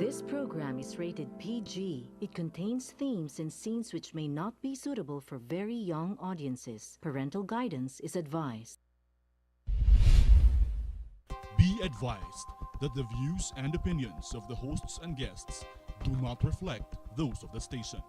This program is rated PG. It contains themes and scenes which may not be suitable for very young audiences. Parental guidance is advised. Be advised that the views and opinions of the hosts and guests do not reflect those of the station.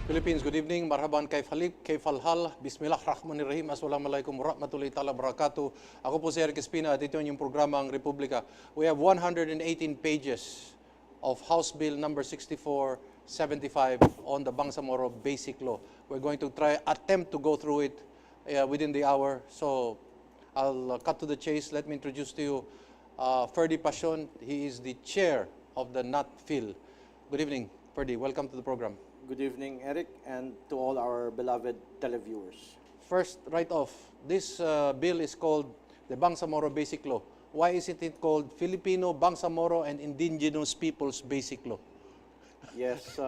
Philippines, good evening. Marhaban kay Falip, kay Falhal. Bismillahirrahmanirrahim. Assalamualaikum warahmatullahi ta'ala barakatuh. Ako po si Eric Espina at ito yung programang Republika. We have 118 pages of House Bill number 6475 on the Bangsamoro Basic Law. We're going to attempt to go through it within the hour. So I'll cut to the chase. Let me introduce to you Ferdie Pasion. He is the chair of the NATFIL. Good evening, Ferdie. Welcome to the program. Good evening, Eric, and to all our beloved televiewers. First, right off, this bill is called the Bangsamoro Basic Law. Why isn't it called Filipino, Bangsamoro, and Indigenous Peoples Basic Law? Yes,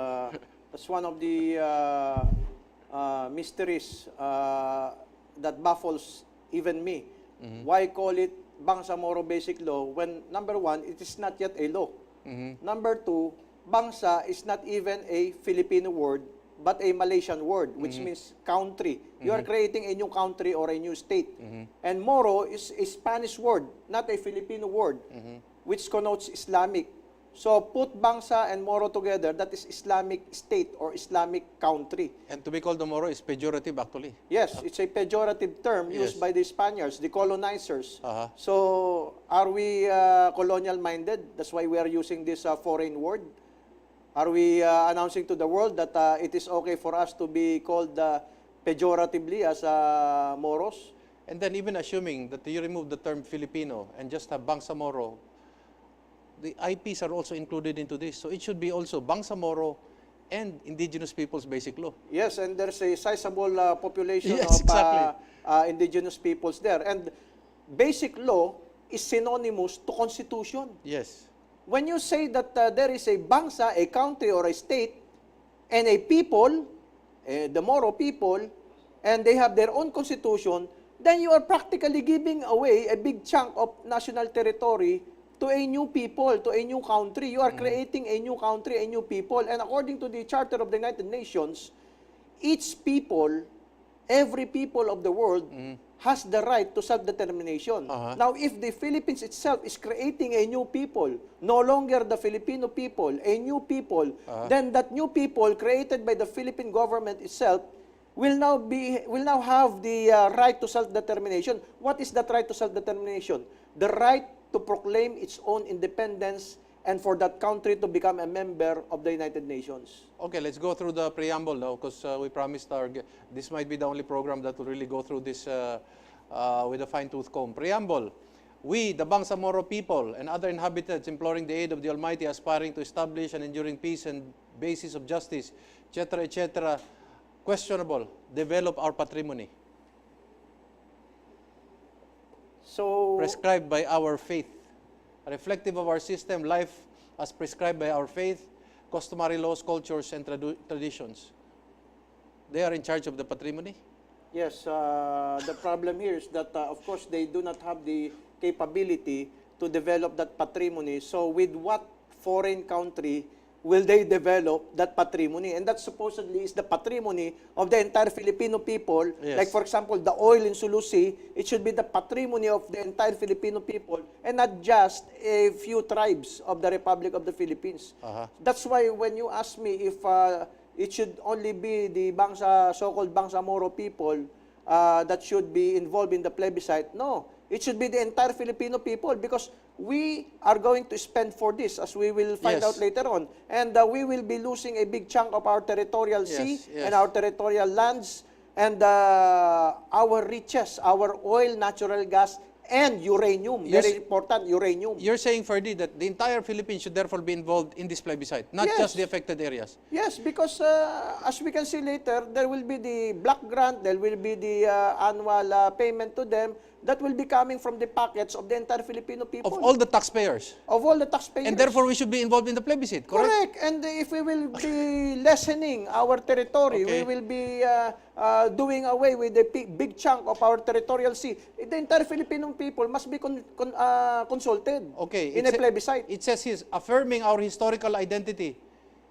that's one of the mysteries that baffles even me. Why call it Bangsamoro Basic Law when, number one, it is not yet a law. Number two, Bangsa is not even a Filipino word, but a Malaysian word, which means country. You are creating a new country or a new state. And Moro is a Spanish word, not a Filipino word, which connotes Islamic. So put Bangsa and Moro together, that is Islamic state or Islamic country. And to be called the Moro is pejorative, actually. Yes, it's a pejorative term used by the Spaniards, the colonizers. Uh-huh. So are we colonial-minded? That's why we are using this foreign word. Are we announcing to the world that it is okay for us to be called pejoratively as Moros? And then even assuming that you remove the term Filipino and just have Bangsamoro, the IPs are also included into this. So it should be also Bangsamoro and Indigenous Peoples Basic Law. Yes, and there's a sizable population Yes, of exactly. indigenous peoples there. And basic law is synonymous to constitution. Yes. When you say that there is a bangsa, a country or a state, and a people, the Moro people, and they have their own constitution, then you are practically giving away a big chunk of national territory to a new people, to a new country. You are creating a new country, a new people. And according to the Charter of the United Nations, each people, every people of the world, has the right to self-determination. Now, if the Philippines itself is creating a new people, no longer the Filipino people, a new people, then that new people created by the Philippine government itself will now have the right to self-determination. What is that right to self-determination? The right to proclaim its own independence and for that country to become a member of the United Nations. Okay, let's go through the preamble now because we promised this might be the only program that will really go through this with a fine-tooth comb. Preamble. We, the Bangsamoro people and other inhabitants imploring the aid of the Almighty, aspiring to establish an enduring peace and basis of justice, etc., questionable, develop our patrimony. So, Prescribed by our faith. Reflective of our system, life as prescribed by our faith, customary laws, cultures, and traditions. They are in charge of the patrimony? yes, the problem here is that, of course, they do not have the capability to develop that patrimony. So with what foreign country will they develop that patrimony? And that supposedly is the patrimony of the entire Filipino people. Yes. Like, for example, the oil in Sulu Sea, it should be the patrimony of the entire Filipino people and not just a few tribes of the Republic of the Philippines. That's why when you ask me if it should only be the Bangsa, so-called Bangsamoro people that should be involved in the plebiscite. No, it should be the entire Filipino people because we are going to spend for this, as we will find Yes. out later on. And we will be losing a big chunk of our territorial sea Yes, yes. and our territorial lands and our riches, our oil, natural gas, and uranium. Yes. Very important, uranium. You're saying, Ferdie, that the entire Philippines should therefore be involved in this plebiscite, not Yes. just the affected areas. Yes, because as we can see later, there will be the block grant, there will be the annual payment to them that will be coming from the pockets of the entire Filipino people. Of all the taxpayers. Of all the taxpayers. And therefore, we should be involved in the plebiscite, correct? Correct. And if we will be lessening our territory, Okay. we will be doing away with the big chunk of our territorial sea. The entire Filipino people must be consulted Okay. in a plebiscite. It says here, affirming our historical identity.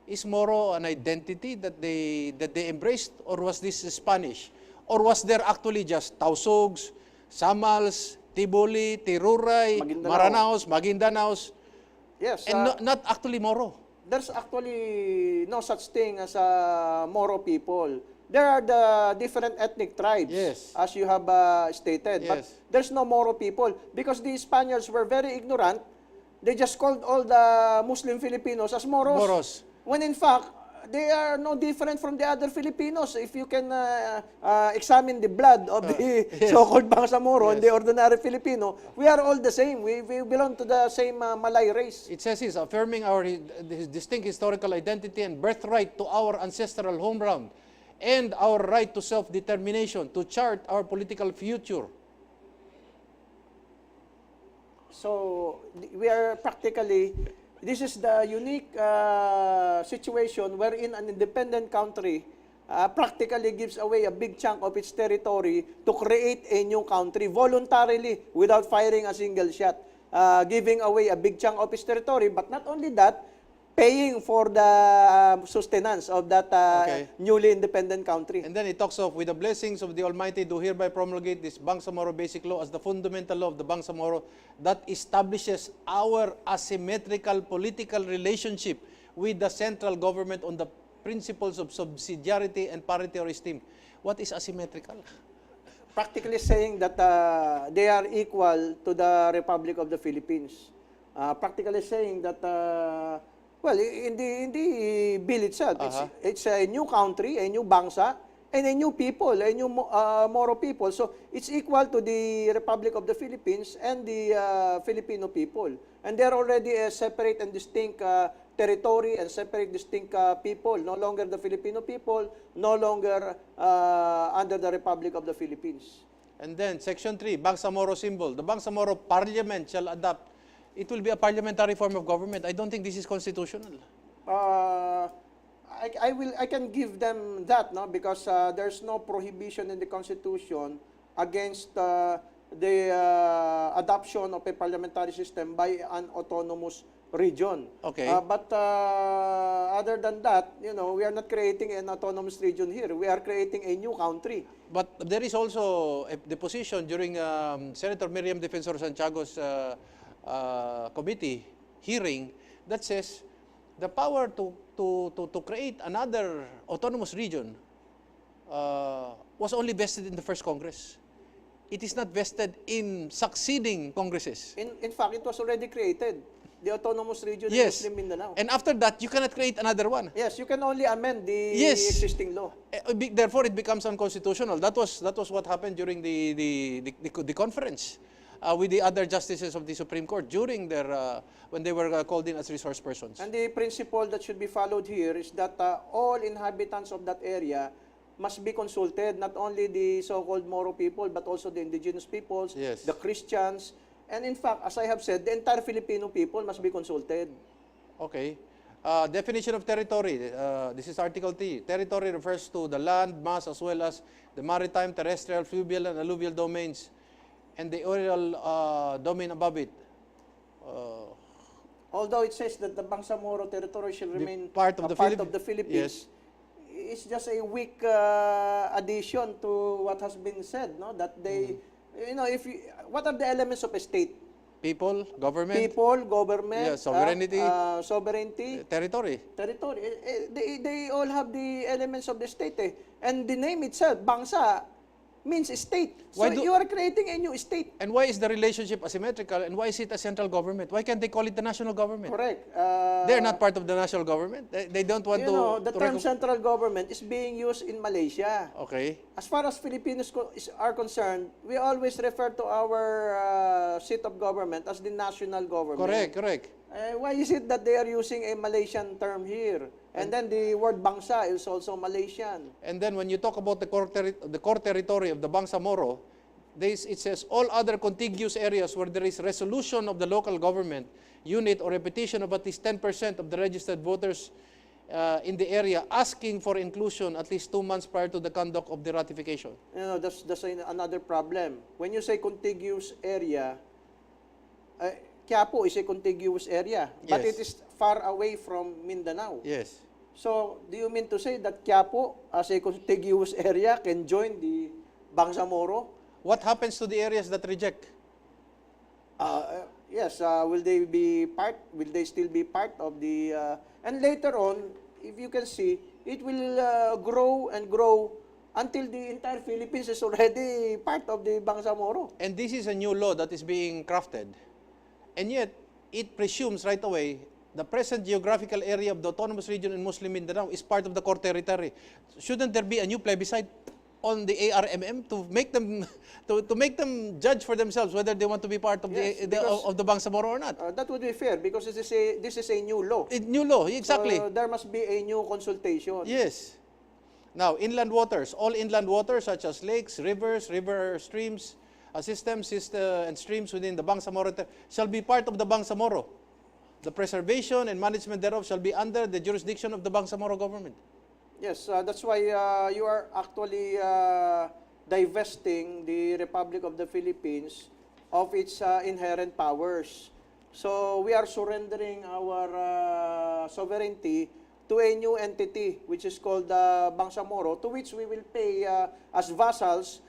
Is Moro an identity that they embraced, or was this Spanish? Or was there actually just Tausogs, Samals, Tiboli, Tiruray, Maguindanao. Maranaos, Maguindanaos, Yes. and not actually Moro? There's actually no such thing as Moro people. There are the different ethnic tribes, Yes. as you have stated. But Yes. there's no Moro people because the Spaniards were very ignorant. They just called all the Muslim Filipinos as Moros. Moros. When in fact, they are no different from the other Filipinos. If you can examine the blood of the Yes. so-called Bangsamoro and Yes. the ordinary Filipino, we are all the same. We belong to the same Malay race. It says he's affirming our distinct historical identity and birthright to our ancestral homeland and our right to self-determination, to chart our political future. So we are practically, this is the unique situation wherein an independent country practically gives away a big chunk of its territory to create a new country voluntarily without firing a single shot, giving away a big chunk of its territory. But not only that, paying for the sustenance of that Okay. newly independent country. And then it talks of, with the blessings of the Almighty, do hereby promulgate this Bangsamoro Basic Law as the fundamental law of the Bangsamoro that establishes our asymmetrical political relationship with the central government on the principles of subsidiarity and parity or esteem. What is asymmetrical? Practically saying that they are equal to the Republic of the Philippines. Practically saying that, well, in the bill itself, it's a new country, a new bangsa, and a new people, a new Moro people. So it's equal to the Republic of the Philippines and the Filipino people. And they're already a separate and distinct territory and separate distinct people. No longer the Filipino people, no longer under the Republic of the Philippines. And then, Section 3, Bangsamoro symbol. The Bangsamoro Parliament shall adopt. It will be a parliamentary form of government. I don't think this is constitutional. I can give them that, no, because there's no prohibition in the Constitution against the adoption of a parliamentary system by an autonomous region. Okay. But other than that, we are not creating an autonomous region here. We are creating a new country. But there is also the position during Senator Miriam Defensor Santiago's committee hearing that says the power to create another autonomous region was only vested in the first Congress. It is not vested in succeeding Congresses. In fact, it was already created, the autonomous region in Yes. Muslim Mindanao. And after that, you cannot create another one. Yes, you can only amend the Yes. existing law. Therefore, it becomes unconstitutional. That was what happened during the conference with the other justices of the Supreme Court during their when they were called in as resource persons. And the principle that should be followed here is that all inhabitants of that area must be consulted, not only the so-called Moro people, but also the indigenous peoples, Yes. the Christians, and in fact, as I have said, the entire Filipino people must be consulted. Okay. Definition of territory. This is Article 3. Territory refers to the land, mass, as well as the maritime, terrestrial, fluvial, and alluvial domains, and the aerial domain above it. Although it says that the Bangsamoro territory shall remain part of a the part Philip- of the Philippines, it's just a weak addition to what has been said, no? That they, what are the elements of a state? People, government, People, government, Yeah, sovereignty. Sovereignty, territory. territory. They all have the elements of the state. And the name itself, Bangsa, means state. So Why do- you are creating a new state. And why is the relationship asymmetrical, and why is it a central government? Why can't they call it the national government? Correct. They're not part of the national government. They don't want You to... know, the to term central government is being used in Malaysia. Okay. As far as Filipinos are concerned, we always refer to our seat of government as the national government. Correct, correct. Why is it that they are using a Malaysian term here? And then the word bangsa is also Malaysian. And then when you talk about the core territory of the Bangsamoro, it says all other contiguous areas where there is resolution of the local government unit or repetition of at least 10% of the registered voters in the area asking for inclusion at least 2 months prior to the conduct of the ratification. You know, that's another problem. When you say contiguous area, Quiapo is a contiguous area, but Yes. it is far away from Mindanao. Yes. So, do you mean to say that Quiapo, as a contiguous area, can join the Bangsamoro? What happens to the areas that reject? Yes, will they be part? Will they still be part of the? And later on, if you can see, it will grow and grow until the entire Philippines is already part of the Bangsamoro. And this is a new law that is being crafted. And yet, it presumes right away the present geographical area of the autonomous region in Muslim Mindanao is part of the core territory. Shouldn't there be a new plebiscite on the ARMM to make them to make them judge for themselves whether they want to be part of Yes, the Bangsamoro or not? That would be fair because this is a new law. New law, exactly. So there must be a new consultation. Yes. Now, inland waters, all inland waters such as lakes, rivers, river streams, systems and streams within the Bangsamoro shall be part of the Bangsamoro. The preservation and management thereof shall be under the jurisdiction of the Bangsamoro government. Yes, that's why you are actually divesting the Republic of the Philippines of its inherent powers. So we are surrendering our sovereignty to a new entity which is called Bangsamoro, to which we will pay as vassals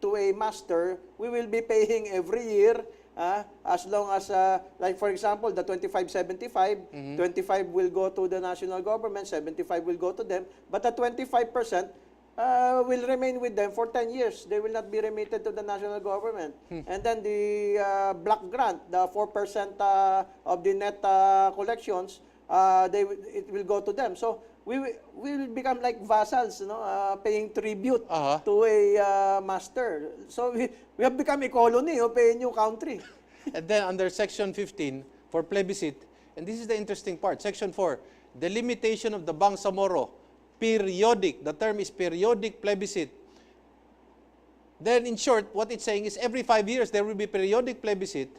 to a master. We will be paying every year as long as, like for example, the 25-75, 25 will go to the national government, 75 will go to them, but the 25% will remain with them for 10 years. They will not be remitted to the national government. And then the block grant, the 4% of the net collections, it will go to them. So we will become like vassals, paying tribute to a master. So we have become a colony of a new country. And then under Section 15, for plebiscite, and this is the interesting part, Section 4, the limitation of the Bangsamoro, periodic, the term is periodic plebiscite. Then in short, what it's saying is every 5 years there will be periodic plebiscite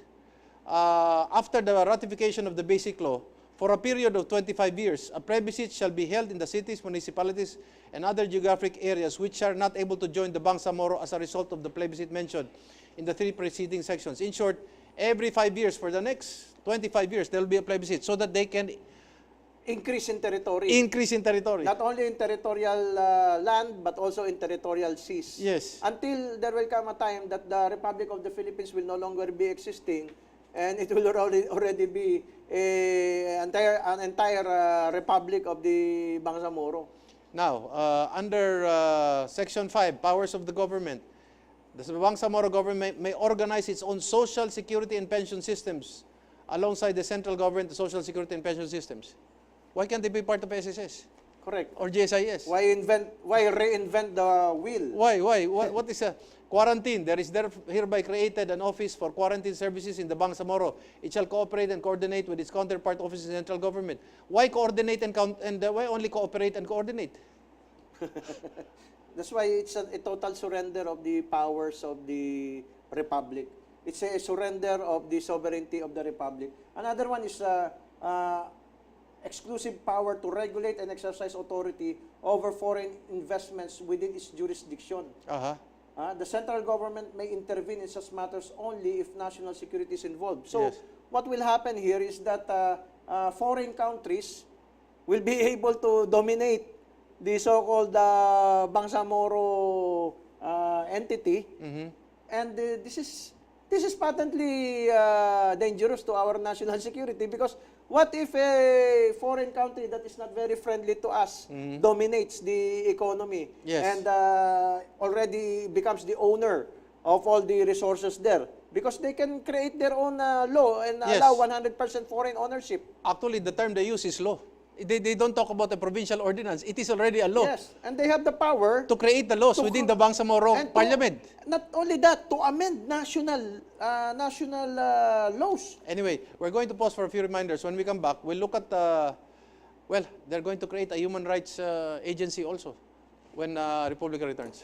after the ratification of the basic law. For a period of 25 years, a plebiscite shall be held in the cities, municipalities, and other geographic areas which are not able to join the Bangsamoro as a result of the plebiscite mentioned in the 3 preceding sections. In short, every 5 years for the next 25 years, there will be a plebiscite so that they can Increase in territory. increase in territory. Not only in territorial land, but also in territorial seas. Yes. Until there will come a time that the Republic of the Philippines will no longer be existing, and it will already be an entire republic of the Bangsamoro. Now, under Section 5, powers of the government, the Bangsamoro government may organize its own social security and pension systems alongside the central government, the social security and pension systems. Why can't they be part of SSS Correct. or GSIS? Why reinvent the wheel? Why? What is a quarantine? There is hereby created an office for quarantine services in the Bangsamoro. It shall cooperate and coordinate with its counterpart offices in central government. Why coordinate and why only cooperate and coordinate? That's why it's a total surrender of the powers of the Republic. It's a surrender of the sovereignty of the Republic. Another one is exclusive power to regulate and exercise authority over foreign investments within its jurisdiction. The central government may intervene in such matters only if national security is involved. So, Yes. what will happen here is that foreign countries will be able to dominate the so-called Bangsamoro entity, and this is patently dangerous to our national security because What if a foreign country that is not very friendly to us dominates the economy Yes. and already becomes the owner of all the resources there? Because they can create their own law and Yes. allow 100% foreign ownership. Actually, the term they use is law. They don't talk about a provincial ordinance. It is already a law Yes, and they have the power to create the laws to within co- the Bangsamoro and to- Parliament. Not only that, to amend national laws. Anyway, we're going to pause for a few reminders. When we come back, we'll look at, well, they're going to create a human rights agency also when Republica returns.